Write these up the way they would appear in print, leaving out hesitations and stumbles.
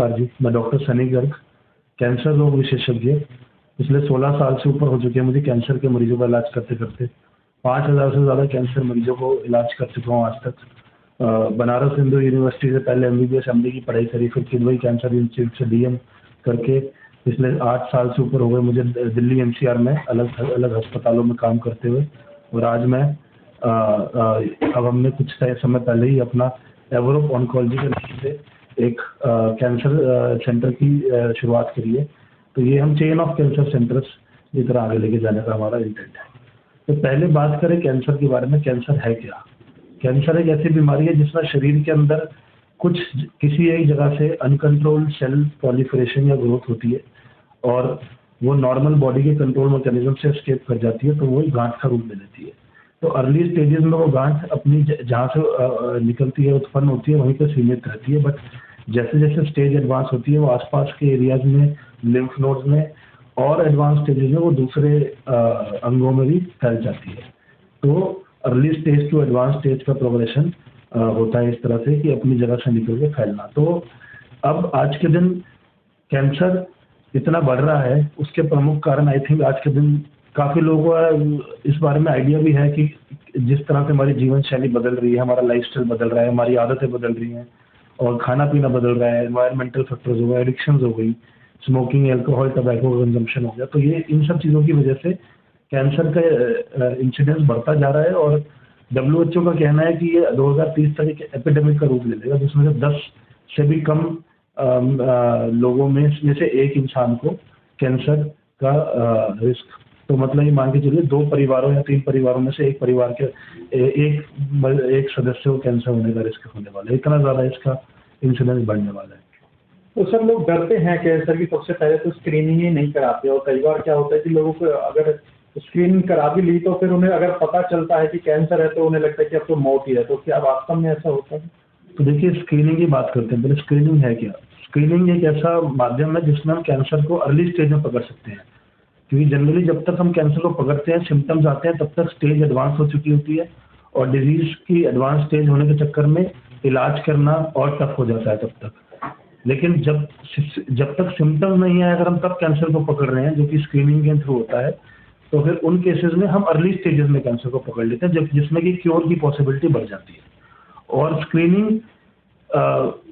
नमस्कार जी, मैं doctor Sunny Garg, cancer रोग विशेषज्ञ। पिछले 16 साल से ऊपर हो चुके हैं मुझे कैंसर के मरीजों का इलाज करते करते। 5,000 से ज़्यादा कैंसर मरीजों को इलाज कर चुका हूँ आज तक। बनारस हिंदू यूनिवर्सिटी से पहले MBBS MD की पढ़ाई करी, फिर किदवई कैंसर इंस्टीट्यूट से DM करके पिछले 8 साल से ऊपर हो गए मुझे दिल्ली NCR में अलग अलग अस्पतालों में काम करते हुए। और आज मैं अब हमने कुछ समय पहले ही अपना एवरोप ऑन्कोलॉजी के नाम से एक कैंसर सेंटर की शुरुआत करी है। तो ये हम चेन ऑफ कैंसर सेंटर्स की तरह आगे लेके जाने का हमारा इंटेंट है। तो पहले बात करें कैंसर के बारे में। कैंसर है क्या? कैंसर एक ऐसी बीमारी है जिसमें शरीर के अंदर किसी एक जगह से अनकंट्रोल्ड सेल प्रोलिफरेशन या ग्रोथ होती है और वो नॉर्मल बॉडी के कंट्रोल मैकेनिज्म से एस्केप कर जाती है, तो वो गांठ का रूप ले लेती है। तो अर्ली स्टेजेस में वो गांठ अपनी जहाँ से निकलती है, उत्पन्न होती है, वहीं पर सीमित रहती है। बट जैसे जैसे स्टेज एडवांस होती है वो आसपास के एरियाज में, लिम्फ नोड्स में और एडवांस स्टेजेस में वो दूसरे अंगों में भी फैल जाती है। तो early stage to advance stage का प्रोग्रेशन होता है इस तरह से कि अपनी जगह से निकल के फैलना। तो अब आज के दिन कैंसर इतना बढ़ रहा है, उसके प्रमुख कारण आई थिंक आज के दिन काफ़ी लोगों को इस बारे में आइडिया भी है कि जिस तरह से हमारी जीवन शैली बदल रही है, हमारा लाइफस्टाइल बदल रहा है, हमारी आदतें बदल रही हैं और खाना पीना बदल रहा है, एनवायरमेंटल फैक्टर्स हो गए, एडिक्शंस हो गई, स्मोकिंग, अल्कोहल, टबैको का कंजम्पशन हो गया। तो ये इन सब चीज़ों की वजह से कैंसर का इंसिडेंस बढ़ता जा रहा है और WHO का कहना है कि ये 2030 तक एक एपिडेमिक का रूप ले लेगा, जिसमें से 10 से भी कम लोगों में से एक इंसान को कैंसर का रिस्क, तो मतलब ये मान के चलिए 2 परिवारों या 3 परिवारों में से एक परिवार के एक सदस्य को कैंसर होने का रिस्क होने वाला है। इतना ज़्यादा इसका इंसिडेंस बढ़ने वाला है। तो सर लोग डरते हैं कैंसर की। सबसे पहले तो स्क्रीनिंग ही नहीं कराते और कई बार क्या होता है कि लोगों को अगर स्क्रीनिंग करा भी ली तो फिर उन्हें अगर पता चलता है कि कैंसर है तो उन्हें लगता है कि अब तो मौत ही है। तो क्या वास्तव में ऐसा होता है? तो देखिए, स्क्रीनिंग की बात करते हैं। पहले स्क्रीनिंग है क्या? स्क्रीनिंग एक ऐसा माध्यम है जिसमें हम कैंसर को अर्ली स्टेज में पकड़ सकते हैं, क्योंकि जनरली जब तक हम कैंसर को पकड़ते हैं, सिम्टम्स आते हैं, तब तक स्टेज एडवांस हो चुकी होती है और डिजीज की एडवांस स्टेज होने के चक्कर में इलाज करना और टफ हो जाता है तब तक। लेकिन जब तक सिम्टम्स नहीं आए, अगर हम तब कैंसर को पकड़ रहे हैं, जो कि स्क्रीनिंग के थ्रू होता है, तो फिर उन केसेस में हम अर्ली स्टेजेस में कैंसर को पकड़ लेते हैं, जिसमें कि क्योर की पॉसिबिलिटी बढ़ जाती है। और स्क्रीनिंग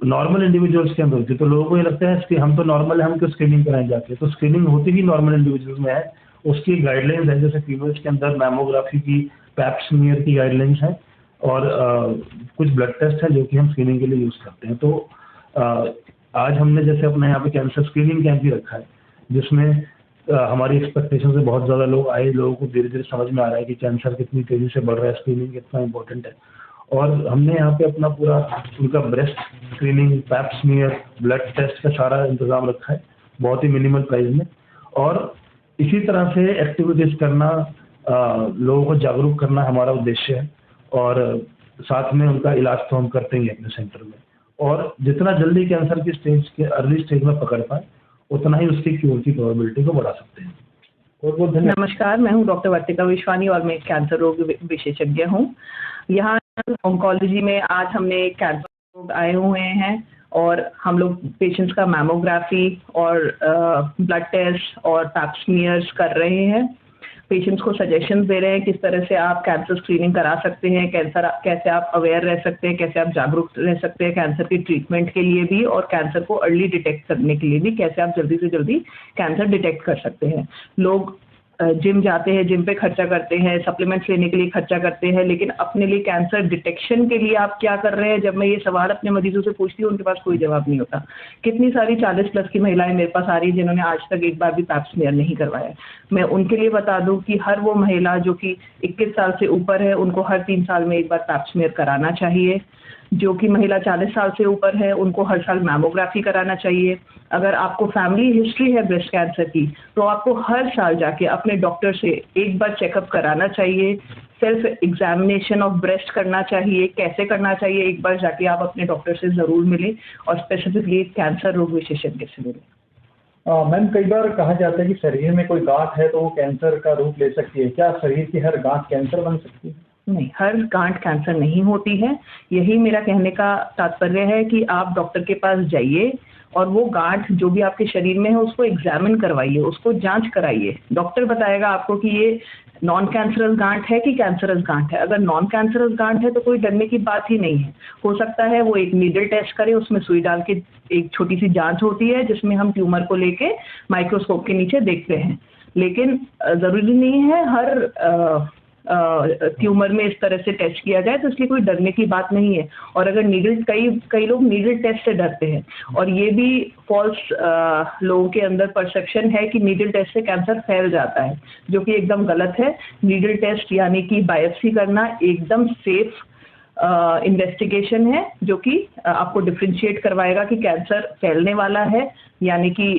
नॉर्मल इंडिविजुअल्स के अंदर होती है, तो लोगों को ये लगता है कि हम तो नॉर्मल है, हम क्यों स्क्रीनिंग कराने जाते हैं। तो स्क्रीनिंग होती ही नॉर्मल इंडिविजुअल्स में है। उसकी गाइडलाइंस है, जैसे फीमेल्स के अंदर मैमोग्राफी की, पैप स्मीयर की गाइडलाइंस है और कुछ ब्लड टेस्ट है जो कि हम स्क्रीनिंग के लिए यूज़ करते हैं। तो आज हमने जैसे अपने यहाँ पे कैंसर स्क्रीनिंग कैंप भी रखा है, जिसमें हमारी एक्सपेक्टेशन से बहुत ज़्यादा लोग आए। लोगों को धीरे धीरे समझ में आ रहा है कि कैंसर कितनी तेज़ी से बढ़ रहा है, स्क्रीनिंग कितना इंपॉर्टेंट है। और हमने यहाँ पे अपना पूरा उनका breast screening, pap smear, blood test का सारा इंतज़ाम रखा है, बहुत ही मिनिमल प्राइस में। और इसी तरह से एक्टिविटीज़ करना, लोगों को जागरूक करना हमारा उद्देश्य है। और साथ में उनका इलाज तो हम करते ही अपने सेंटर में। और जितना जल्दी कैंसर की स्टेज के अर्ली स्टेज में पकड़ पाए, उतना ही उसकी क्योर की प्रोबेबिलिटी को बढ़ा सकते हैं। बहुत बहुत धन्यवाद। नमस्कार, मैं हूं डॉक्टर वर्तिका विश्वानी और मैं कैंसर रोग विशेषज्ञ हूं। यहाँ ऑन्कोलॉजी में आज हमने कैंसर रोग आए हुए हैं और हम लोग पेशेंट्स का मैमोग्राफी और ब्लड टेस्ट और पैप स्मीयर्स कर रहे हैं। पेशेंट्स को सजेशंस दे रहे हैं किस तरह से आप कैंसर स्क्रीनिंग करा सकते हैं, कैसे आप अवेयर रह सकते हैं, कैसे आप जागरूक रह सकते हैं कैंसर की ट्रीटमेंट के लिए भी और कैंसर को अर्ली डिटेक्ट करने के लिए भी, कैसे आप जल्दी से जल्दी कैंसर डिटेक्ट कर सकते हैं। लोग जिम जाते हैं, जिम पे खर्चा करते हैं, सप्लीमेंट्स लेने के लिए खर्चा करते हैं, लेकिन अपने लिए कैंसर डिटेक्शन के लिए आप क्या कर रहे हैं? जब मैं ये सवाल अपने मरीजों से पूछती हूँ, उनके पास कोई जवाब नहीं होता। कितनी सारी 40+ की महिलाएं मेरे पास आ रही है जिन्होंने आज तक एक बार भी पैप स्मीयर नहीं करवाया। मैं उनके लिए बता दूं कि हर वो महिला जो कि 21 साल से ऊपर है, उनको हर 3 साल में एक बार पैप स्मीयर कराना चाहिए। जो कि महिला 40 साल से ऊपर है, उनको हर साल मैमोग्राफी कराना चाहिए। अगर आपको फैमिली हिस्ट्री है ब्रेस्ट कैंसर की, तो आपको हर साल जाके अपने डॉक्टर से एक बार चेकअप कराना चाहिए। सेल्फ एग्जामिनेशन ऑफ ब्रेस्ट करना चाहिए। कैसे करना चाहिए? एक बार जाके आप अपने डॉक्टर से ज़रूर मिलें और स्पेसिफिकली कैंसर रोग विशेषज्ञ से मिलें। मैम, कई बार कहा जाता है कि शरीर में कोई गांठ है तो वो कैंसर का रूप ले सकती है। क्या शरीर की हर गांठ कैंसर बन सकती है? नहीं, हर गांठ कैंसर नहीं होती है। यही मेरा कहने का तात्पर्य है कि आप डॉक्टर के पास जाइए, और वो गांठ जो भी आपके शरीर में है उसको एग्जामिन करवाइए, उसको जांच कराइए। डॉक्टर बताएगा आपको कि ये नॉन कैंसरस गांठ है कि कैंसरस गांठ है। अगर नॉन कैंसरस गांठ है तो कोई डरने की बात ही नहीं है। हो सकता है वो एक नीडल टेस्ट करे, उसमें सुई डाल के एक छोटी सी जांच होती है जिसमें हम ट्यूमर को लेके माइक्रोस्कोप के नीचे देखते हैं, लेकिन जरूरी नहीं है हर ट्यूमर में इस तरह से टेस्ट किया जाए, तो इसलिए कोई डरने की बात नहीं है। और अगर नीडल कई लोग नीडल टेस्ट से डरते हैं, और ये भी फॉल्स लोगों के अंदर परसेप्शन है कि नीडल टेस्ट से कैंसर फैल जाता है, जो कि एकदम गलत है। नीडल टेस्ट यानी कि बायोप्सी करना एकदम सेफ इन्वेस्टिगेशन है, जो कि आपको डिफ्रेंशिएट करवाएगा कि कैंसर फैलने वाला है, यानी कि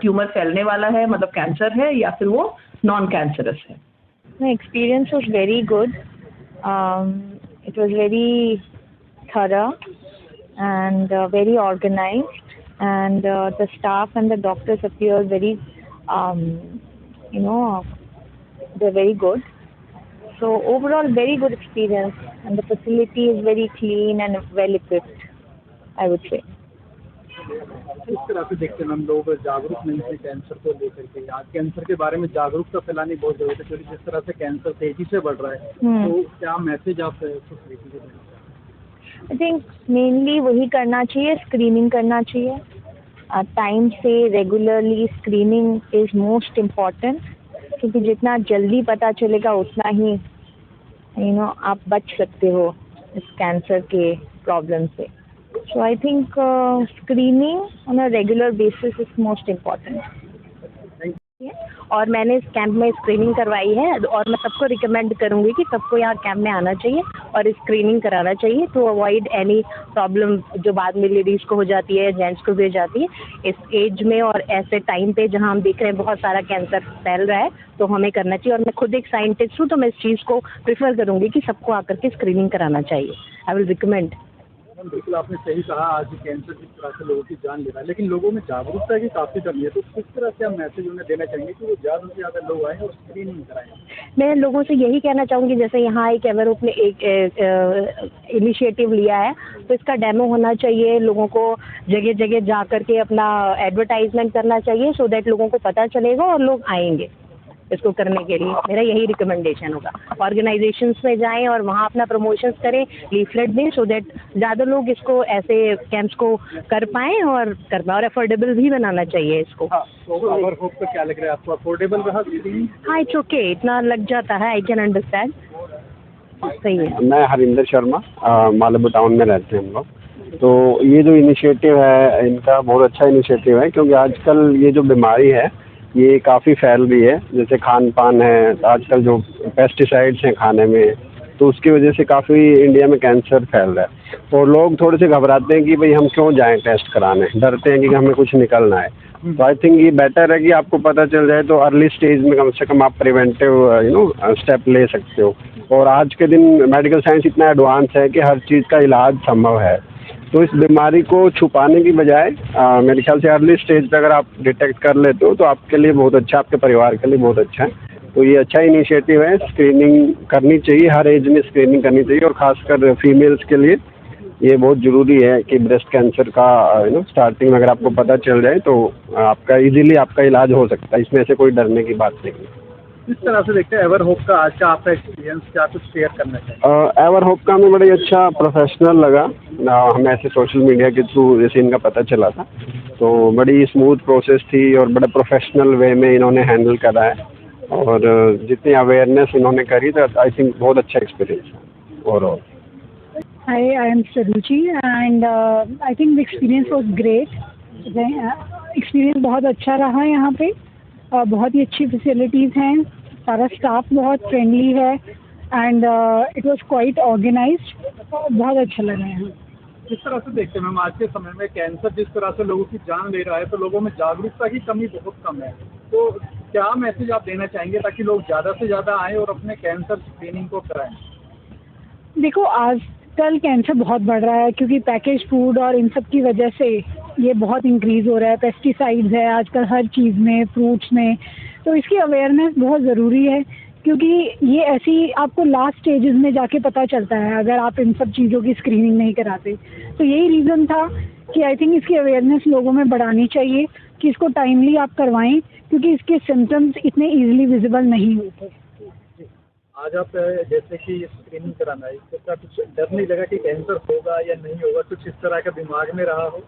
ट्यूमर फैलने वाला है मतलब कैंसर है, या फिर वो नॉन कैंसरस है। My experience was very good. It was very thorough and very organized, and the staff and the doctors appear very, they're very good. So overall, very good experience, and the facility is very clean and well equipped, I would say. इस तरह से देखते हैं हम लोग जागरूक नहीं थे कैंसर को लेकर के। आज कैंसर के बारे में जागरूकता फैलानी बहुत जरूरत है, क्योंकि जिस तरह से कैंसर तेजी से बढ़ रहा है, तो क्या मैसेज आप सोसाइटी को देना चाहते हैं? आई थिंक मेनली वही करना चाहिए, स्क्रीनिंग करना चाहिए टाइम से, regularly screening is most important, क्योंकि जितना जल्दी पता चलेगा उतना ही आप बच सकते हो इस कैंसर के प्रॉब्लम से। So I think screening on a regular basis is most important. और मैंने इस कैंप में स्क्रीनिंग करवाई है, और मैं सबको रिकमेंड करूँगी कि सबको यहाँ कैंप में आना चाहिए और स्क्रीनिंग कराना चाहिए, टू अवॉइड एनी प्रॉब्लम जो बाद में लेडीज़ को हो जाती है, जेंट्स को भी हो जाती है इस एज में और ऐसे टाइम पे जहाँ हम देख रहे हैं बहुत सारा कैंसर फैल रहा है, तो हमें करना चाहिए। और मैं खुद एक साइंटिस्ट हूँ, तो मैं इस चीज़ को प्रेफर करूँगी कि सबको आकर के स्क्रीनिंग कराना चाहिए। I will recommend. बिल्कुल आपने सही कहा, आज कैंसर जिस तरह से लोगों की जान ले रहा है, लेकिन लोगों में जागरूकता की काफ़ी कमी है, तो किस तरह से हम मैसेज उन्हें देना चाहेंगे कि वो ज़्यादा से ज़्यादा लोग आएँ और स्क्रीनिंग कराएं? मैं लोगों से यही कहना चाहूँगी, जैसे यहाँ एक एवरहोप ने एक इनिशिएटिव लिया है, तो इसका डेमो होना चाहिए, लोगों को जगह जगह जा कर के अपना एडवर्टाइजमेंट करना चाहिए, सो दैट लोगों को पता चलेगा और लोग आएंगे इसको करने के लिए। मेरा यही रिकमेंडेशन होगा, ऑर्गेनाइजेशंस में जाएं और वहाँ अपना प्रमोशंस करें, लीफलेट दें, सो दैट ज़्यादा लोग इसको ऐसे कैंप्स को कर पाएँ और अफोर्डेबल भी बनाना चाहिए इसको। तो एवरहोप का क्या लग रहा है आपको, अफोर्डेबल रहा स्क्रीनिंग? हाँ, इट्स ओके, इतना लग जाता है, आई कैन अंडरस्टैंड। सही है। मैं हरिंदर शर्मा, मालवा टाउन में रहते हैं हम लोग। तो ये जो इनिशिएटिव है इनका बहुत अच्छा इनिशिएटिव है, क्योंकि आजकल ये जो बीमारी है ये काफ़ी फैल रही है। जैसे खान पान है, आजकल जो पेस्टिसाइड्स हैं खाने में, तो उसकी वजह से काफ़ी इंडिया में कैंसर फैल रहा है, और लोग थोड़े से घबराते हैं कि भाई हम क्यों जाएं टेस्ट कराने, डरते हैं कि हमें कुछ निकलना है। तो आई थिंक ये बेटर है कि आपको पता चल जाए तो अर्ली स्टेज में कम से कम आप प्रिवेंटिव स्टेप ले सकते हो। और आज के दिन मेडिकल साइंस इतना एडवांस है कि हर चीज़ का इलाज संभव है, तो इस बीमारी को छुपाने की बजाय मेरे ख्याल से अर्ली स्टेज पे अगर आप डिटेक्ट कर लेते हो तो आपके लिए बहुत अच्छा, आपके परिवार के लिए बहुत अच्छा है। तो ये अच्छा इनिशिएटिव है, स्क्रीनिंग करनी चाहिए, हर एज में स्क्रीनिंग करनी चाहिए, और ख़ासकर फीमेल्स के लिए ये बहुत ज़रूरी है कि ब्रेस्ट कैंसर का स्टार्टिंग में अगर आपको पता चल जाए तो आपका इजीली आपका इलाज हो सकता है, इसमें से कोई डरने की बात नहीं है। इस तरह से देखते हैं एवरहोप का आज का आपका एक्सपीरियंस, क्या कुछ शेयर करना चाहिए? एवरहोप का हमें बड़ा अच्छा प्रोफेशनल लगा, हमें ऐसे सोशल मीडिया के थ्रू जैसे इनका पता चला था, तो बड़ी स्मूथ प्रोसेस थी और बड़े प्रोफेशनल वे में इन्होंने हैंडल करा है, और जितनी अवेयरनेस इन्होंने करी तो आई थिंक बहुत अच्छा एक्सपीरियंस है overall. Hi, I am Saruchi, and I think the experience was great. Experience बहुत अच्छा रहा यहाँ पे, बहुत ही अच्छी फैसिलिटीज़ हैं, सारा स्टाफ बहुत फ्रेंडली है, and it was quite organised, बहुत अच्छा लगा यहाँ। जिस तरह से देखते हैं मैम, आज के समय में कैंसर जिस तरह से लोगों की जान ले रहा है, तो लोगों में जागरूकता की कमी बहुत कम है, तो क्या मैसेज आप देना चाहेंगे ताकि लोग ज़्यादा से ज़्यादा आएँ और अपने कैंसर स्क्रीनिंग को कराएं? देखो, आजकल कैंसर बहुत बढ़ रहा है, क्योंकि पैकेज फूड और इन सब की वजह से ये बहुत इंक्रीज़ हो रहा है। पेस्टिसाइड्स है आजकल हर चीज़ में, फ्रूट्स में, तो इसकी अवेयरनेस बहुत ज़रूरी है क्योंकि ये ऐसी आपको लास्ट स्टेजेस में जाके पता चलता है अगर आप इन सब चीज़ों की स्क्रीनिंग नहीं कराते। तो यही रीज़न था कि आई थिंक इसकी अवेयरनेस लोगों में बढ़ानी चाहिए कि इसको टाइमली आप करवाएं, क्योंकि इसके सिम्टम्स इतने ईजिली विजिबल नहीं होते। आज आप जैसे कि स्क्रीनिंग कराना है, इसका कुछ डर नहीं लगा कि कैंसर होगा या नहीं होगा, कुछ इस तरह का दिमाग में रहा हो?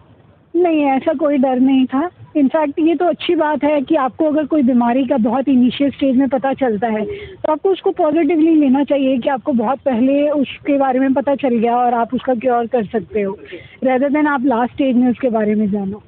नहीं, ऐसा कोई डर नहीं था। इनफैक्ट ये तो अच्छी बात है कि आपको अगर कोई बीमारी का बहुत इनिशियल स्टेज में पता चलता है तो आपको उसको पॉजिटिवली लेना चाहिए कि आपको बहुत पहले उसके बारे में पता चल गया और आप उसका क्योर कर सकते हो, रेदर देन आप लास्ट स्टेज में उसके बारे में जानो।